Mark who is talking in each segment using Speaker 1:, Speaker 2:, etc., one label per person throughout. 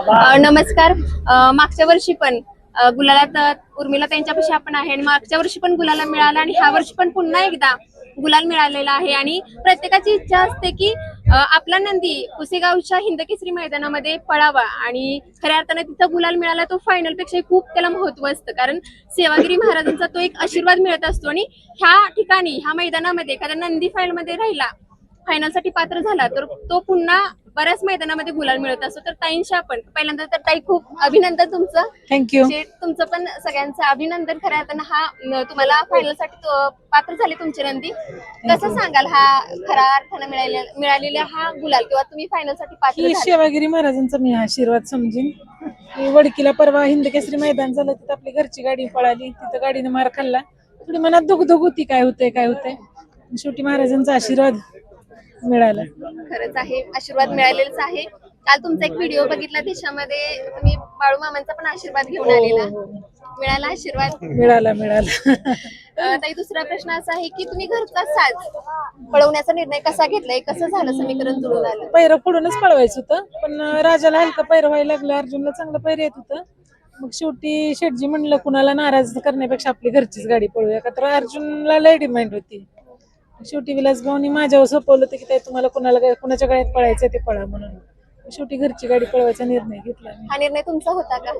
Speaker 1: नमस्कार. मागच्या वर्षी पण गुलालात उर्मिला त्यांच्यापाशी आपण आहे आणि मागच्या वर्षी पण गुलाला मिळाला आणि ह्या वर्षी पण पुन्हा एकदा गुलाल मिळालेला आहे आणि प्रत्येकाची इच्छा असते की आपला नंदी पुसेगावच्या हिंदकेसरी मैदानामध्ये पळावा आणि खऱ्या अर्थाने तिथं गुलाल मिळाला तो फायनल पेक्षा खूप त्याला महत्व असतं, कारण सेवागिरी महाराजांचा तो एक आशीर्वाद मिळत असतो आणि ह्या ठिकाणी ह्या मैदानामध्ये एखादा नंदी फायनल मध्ये राहिला, फायनल साठी पात्र झाला तर तो पुन्हा बऱ्याच मैदानामध्ये गुलाल मिळत असतो. तर ताईंशी आपण पहिल्यांदा तर ताई खूप अभिनंदन तुमचं.
Speaker 2: थँक्यू.
Speaker 1: तुमचं पण सगळ्यांचं अभिनंदन. खऱ्या अर्थानं हा तुम्हाला फायनल साठी पात्र झाले तुमचे नंदी. कसं सांगाल हा खऱ्या अर्थानं मिळालेला हा गुलाल किंवा तुम्ही फायनल साठी पात्र
Speaker 2: ही
Speaker 1: झाले?
Speaker 2: सेवागिरी महाराजांचा मी आशीर्वाद समजेन. मी वडकीला परवा हिंदकेसरी मैदान झालं, तिथं आपली घरची गाडी पळाली, तिथं गाडीने मार खाल्ला, थोडी मनात दुगदुग होती, काय होतंय. शेवटी महाराजांचा आशीर्वाद मिळाला.
Speaker 1: खरंच आहे, आशीर्वाद मिळालेलाच आहे. काल तुमचा एक व्हिडिओ बघितला, त्याच्यामध्ये तुम्ही बाळू मामांचा पण आशीर्वाद घेऊन आलेला. मिळाला आशीर्वाद?
Speaker 2: मिळाला.
Speaker 1: ताई, दुसरा प्रश्न असा आहे की तुम्ही घरचा साज पळवण्याचा निर्णय कसा घेतलाय, कसं झालं, समीकरण जुळून आलं?
Speaker 2: पैर फोडूनच पळवायचं होतं, पण राजाला हलकं पैर व्हायला लागलं, अर्जुनला चांगलं पैर येत होतं. मग शेवटी शेटजी म्हणलं कुणाला नाराज करण्यापेक्षा आपली घरचीच गाडी पळवूया, का तर अर्जुनला लय डिमांड होती. शेवटी विलास भाऊनी माझ्यावर सोपवलं होतं की ताई तुम्हाला कुणाच्या गाड्यात पळायचं ते पळा म्हणून. शेवटी घरची गाडी पळवायचा निर्णय घेतला.
Speaker 1: हा निर्णय तुमचा होता का?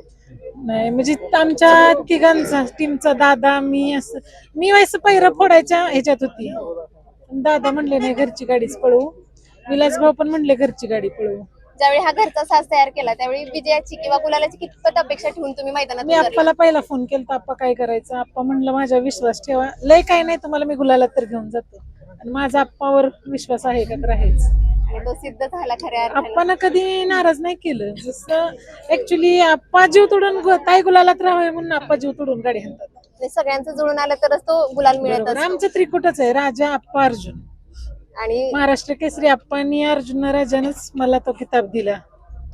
Speaker 2: नाही, म्हणजे आमच्या तिघांचा टीमचा दादा मी व्हायचं पैरा फोडायच्या ह्याच्यात होती. दादा म्हणले नाही घरची गाडीच पळवू, विलास भाऊ पण म्हणले घरची गाडी पळवू.
Speaker 1: ज्यावेळी हा घरचा साज तयार केला त्यावेळी विजयाची किंवा गुलालाची कितपत अपेक्षा ठेवून तुम्ही मैदानात
Speaker 2: मी
Speaker 1: उतरले?
Speaker 2: आप्पाला पहिला फोन केला, आप्पा काय करायचं. आप्पा म्हणलं माझा विश्वास ठेवा, लय काय नाही तुम्हाला मी गुलाला तर घेऊन जातो, आणि माझा आप्पावर विश्वास आहे का तर आहेच.
Speaker 1: आणि तो सिद्ध झाला खऱ्या अर्थाने.
Speaker 2: आप्पानं कधी नाराज नाही केलं. जसं ऍक्च्युली आप्पा जीव तोडून ताई गुलालात राहावे म्हणून आप्पा जीव तोडून गाडी हाणतात.
Speaker 1: म्हणजे सगळ्यांचं जुळून आलं तरच तो गुलाल मिळत
Speaker 2: बरोबर.
Speaker 1: असतो.
Speaker 2: आमचं त्रिकुटच आहे, राजा आप्पा अर्जुन.
Speaker 1: आणि
Speaker 2: महाराष्ट्र केसरी आप्पांनी अर्जुन राजानंच मला तो किताब दिला,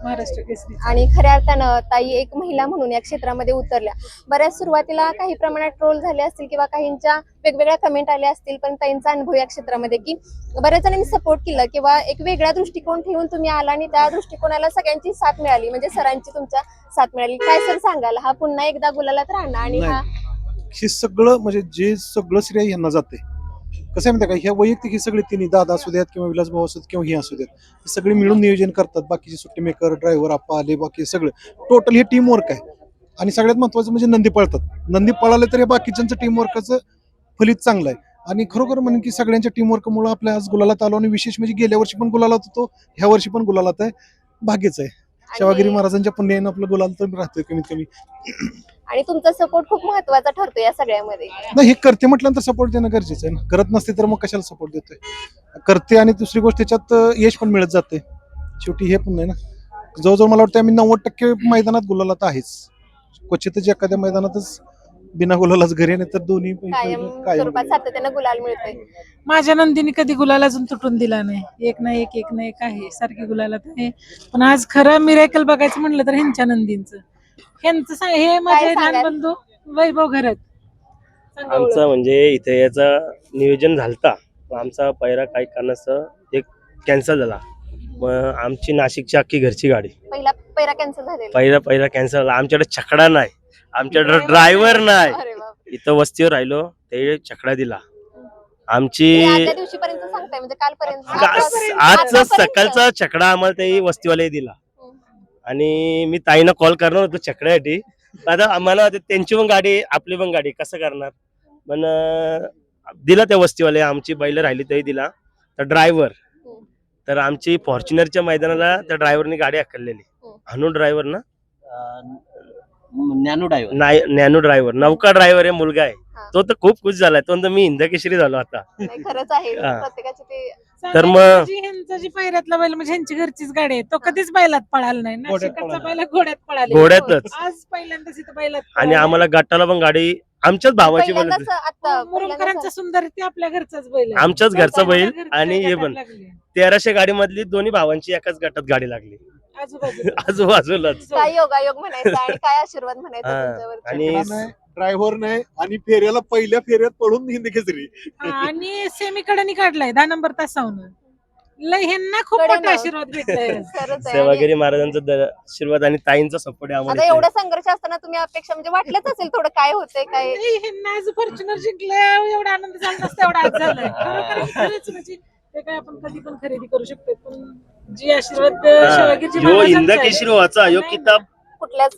Speaker 2: महाराष्ट्र केसरी.
Speaker 1: आणि खऱ्या अर्थानं ताई एक महिला म्हणून या क्षेत्रामध्ये उतरल्या. बऱ्याच सुरुवातीला काही प्रमाणात ट्रोल झाले असतील किंवा काहींच्या वेगवेगळ्या कमेंट आल्या असतील, पण ताईंचा अनुभव या क्षेत्रामध्ये की बऱ्याच जणांनी सपोर्ट केलं किंवा एक वेगळा दृष्टिकोन ठेवून तुम्ही आला आणि त्या दृष्टिकोनाला सगळ्यांची साथ मिळाली, म्हणजे सरांची तुमच्या साथ मिळाली. काय सर सांगाल, हा पुन्हा एकदा गुलालात राहणार आणि हा
Speaker 3: हे सगळं म्हणजे जे सगळं श्रेय यांना जाते. कसं आहे माहिती का, ह्या वैयक्तिक ही सगळी तिन्ही दादा असू द्यात किंवा विलास भाऊ असू किंवा हे असू द्यात, हे सगळे मिळून नियोजन करतात. बाकीचे सुट्टी मेकर, ड्रायव्हर, आप्पा आले, बाकी सगळं टोटल हे टीम वर्क आहे. आणि सगळ्यात महत्वाचं म्हणजे नंदी पळतात. नंदी पळाले तर हे बाकीच्यांचं टीम वर्काचं फलित चांगलं आहे. आणि खरोखर म्हणून की सगळ्यांच्या टीम वर्कमुळे आपल्या आज गुलालात आलो, आणि विशेष म्हणजे गेल्या वर्षी पण गुलालात होतो, ह्या वर्षी पण गुलालात आहे. भाग्यच आहे. सेवागिरी महाराजांच्या पुण्याने आपलं गुलाल तर राहतोय कमीत कमी.
Speaker 1: आणि तुमचा सपोर्ट खूप महत्वाचा ठरतो या सगळ्यामध्ये.
Speaker 3: नाही, हे करते म्हटल्यानंतर सपोर्ट देणं गरजेचं आहे ना. करत नसते तर मग कशाला सपोर्ट देतोय. करते, आणि दुसरी गोष्ट त्याच्यात यश पण मिळत जाते. शेवटी हे पण नाही ना, जवळजवळ मला वाटतं आम्ही 90% मैदानात गुलालात आहेच. क्वचितच एखाद्या मैदानातच बिना गुलालाच घरी, नाही तर दोन्ही
Speaker 1: कायम स्वरूपात सातत्यानं गुलाल मिळतोय.
Speaker 2: माझ्या नंदीने कधी गुलाल अजून तुटून दिला नाही. एक ना एक आहे, सारखी गुलालात आहे. पण आज खरं मिरेकल बघायचं म्हणलं तर ह्यांच्या नंदींचं. ह्यांचं हे माझे लहान बंधू वैभव घरात.
Speaker 4: आमचा म्हणजे इथे याचा नियोजन झालता, आमचा पहिला काही कारणास्तव एक कॅन्सल झाला. मग आमची नाशिकची अख्खी घरची गाडी
Speaker 1: पहिला पैरा कॅन्सल झालेला.
Speaker 4: पहिला कॅन्सल झाला. आमच्याकडे छकडा नाही, आमच्याकडे ड्रायव्हर नाही.
Speaker 1: अरे बाप.
Speaker 4: इथं वस्तीवर राहिलो, ते छकडा दिला. आमची
Speaker 1: आजच्या दिवशीपर्यंत सांगताय म्हणजे कालपर्यंत?
Speaker 4: आजचा सकाळचा छकडा आम्हाला ते वस्तीवाले दिला. आणि मी ताईनं कॉल करणार होतो छकड्यासाठी, आता आम्हाला त्यांची पण गाडी आपली पण गाडी कसं करणार, पण दिला त्या वस्तीवाले. आमची बैल राहिली तरी दिला. तर ड्रायव्हर, तर आमची फॉर्च्युनरच्या मैदानाला त्या ड्रायव्हरनी गाडी हकललेली. हनु ड्रायव्हर ना, नॅनो ड्रायव्हर, नौका ड्रायव्हर आहे, मुलगा आहे तो. तर खूप खुश झालाय तो, तर मी हिंदकेसरी झालो आता.
Speaker 1: खरंच आहे प्रत्येकाचे ते.
Speaker 4: तर मग
Speaker 2: ह्यांचा जी पायऱ्यातला बैल म्हणजे ह्यांची घरचीच गाडी आहे, तो कधीच बैलात पळाला नाही. नाशिकचा बैल घोड्यात पळाला,
Speaker 4: घोड्यातच.
Speaker 2: आज पहिल्यांदाच इथं बैलात
Speaker 4: आणि आम्हाला गटाला पण गाडी आमच्याच भावाची बैल होती.
Speaker 2: मुरुमकरांचा सुंदर ते आपल्या घरचाच बैल आहे.
Speaker 4: आमच्याच घरचा बैल. आणि हे
Speaker 2: गटात
Speaker 4: पण
Speaker 2: लागली.
Speaker 4: 1300 गाडी मधली दोन्ही भावांची एकाच गटात गाडी लागली, आजूबाजूलाच.
Speaker 1: काय योगायोग म्हणायचा आणि काय आशीर्वाद म्हणायचा
Speaker 4: हा.
Speaker 1: तुमच्यावर.
Speaker 4: आणि
Speaker 3: ड्रायव्हर नाही, आणि फेऱ्याला पहिल्या फेऱ्यात पळून हिंदकेसरी.
Speaker 2: आणि सेमीकडे काढलाय 10 नंबर तासावरून. लय ह्यांना खूप
Speaker 1: कडे
Speaker 2: मोठा
Speaker 1: ना.
Speaker 2: आशीर्वाद भेटलाय.
Speaker 1: खरंच आहे. आणि
Speaker 4: सेवागिरी महाराजांचा आशीर्वाद आणि ताईंचा सपोर्ट आहे
Speaker 1: आता
Speaker 4: आम्हाला
Speaker 1: एवढं संघर्ष असताना तुम्ही अपेक्षा म्हणजे वाटलंच असेल थोडं काय होतंय काय.
Speaker 2: नाही, ह्यांना आज फॉर्च्युनर जिंकलं एवढा आनंद झाला नसता एवढा आज झालाय. खरंच म्हणजे ते काय आपण कधी पण खरेदी करू शकतो पण जी आशीर्वाद शिवाजीची
Speaker 4: ह्यो
Speaker 2: महाराजांचा
Speaker 4: इंद
Speaker 2: आहे.
Speaker 4: केशरी व्हायचा ह्यो
Speaker 2: नाही,
Speaker 4: किताब
Speaker 1: कुठल्याच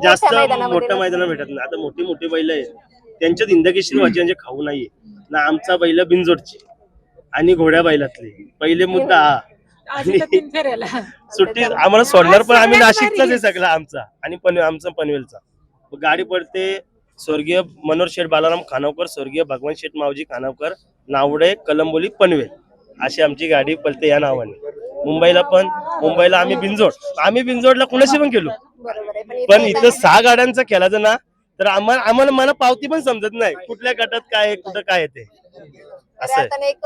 Speaker 4: जास्त
Speaker 1: मोठ्या मैदानामध्ये
Speaker 4: मोठ्या मैदानात भेटत नाही. आता मोठी मोठी बैल आहेत त्यांच्यात इंदकेशरी व्हायची म्हणजे खाऊ नाहीये ना. आमचा बैल बिनजोडची आणि घोड्या बैलातली पहिले मुद्दा हा.
Speaker 2: आज इथं 3 फेऱ्याला
Speaker 4: सुट्टी आम्हाला सोडणार पण आम्ही
Speaker 2: सगळ्यात
Speaker 4: नाशिकचाच आहे
Speaker 2: भारी.
Speaker 4: सगळा आमचा आणि आमचा पनवेलचा. गाडी पडते स्वर्गीय मनोहर शेठ बालाराम खानावकर, स्वर्गीय भगवान शेठ मावजी खानावकर, नावडे, कलंबोली, पनवेल अशी आमची गाडी पळते या नावाने. मुंबईला आम्ही बिनजोडला कुणाशी पण केलो
Speaker 1: बरोबर आहे
Speaker 4: पण
Speaker 1: इथे
Speaker 4: इथं 6 गाड्यांचा खेळायचं ना तर आम्हाला मला पावती पण समजत नाही कुठल्या गटात काय आहे, कुठं काय येते असं आहे.
Speaker 1: आता एक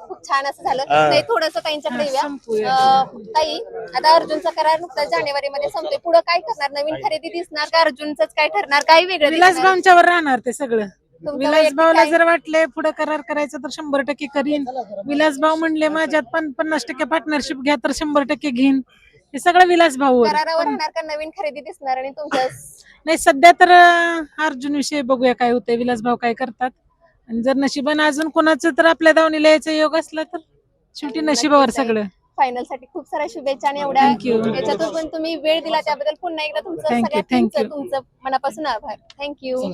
Speaker 1: खूप छान असं झालं.
Speaker 4: हा.
Speaker 1: नाही थोडस ताईंच्याकडे येऊया.
Speaker 2: संपूया.
Speaker 1: ताई आता अर्जुनचा करार नुकताच जानेवारी मध्ये संपतोय. पुढे काय करणार? नवीन खरेदी दिसणार का? अर्जुनच काय ठरणार? काय वेगळं दिसणार?
Speaker 2: विलासभाऊंच्यावर राहणार ते सगळं.
Speaker 1: तुमचं
Speaker 2: विलासभाऊला
Speaker 1: वैयक्तिक
Speaker 2: जर वाटले पुढे करार करायचं तर 100% करीन. विलासभाऊ म्हणले माझ्यात 50% पार्टनरशिप घ्या तर 100% घेईन. हे सगळं विलासभाऊवर.
Speaker 1: करारावर राहणार का नवीन खरेदी दिसणार? आणि तुमच्या
Speaker 2: नाही सध्या तर अर्जुन विषयी बघूया काय होतंय, विलासभाऊ काय करतात. आणि जर नशिबानं अजून कोणाचं तर आपल्या दावणीला यायचा योग असला तर शेवटी नशिबावर सगळं.
Speaker 1: फायनल साठी खूप साऱ्या शुभेच्छा आणि एवढ्या
Speaker 2: Thank you.
Speaker 1: याच्यातून पण तुम्ही वेळ दिला त्याबद्दल पुन्हा एकदा तुमचं
Speaker 2: Thank you,
Speaker 1: सगळ्यात
Speaker 2: thank you.
Speaker 1: तुमचं मनापासून आभार. थँक्यू.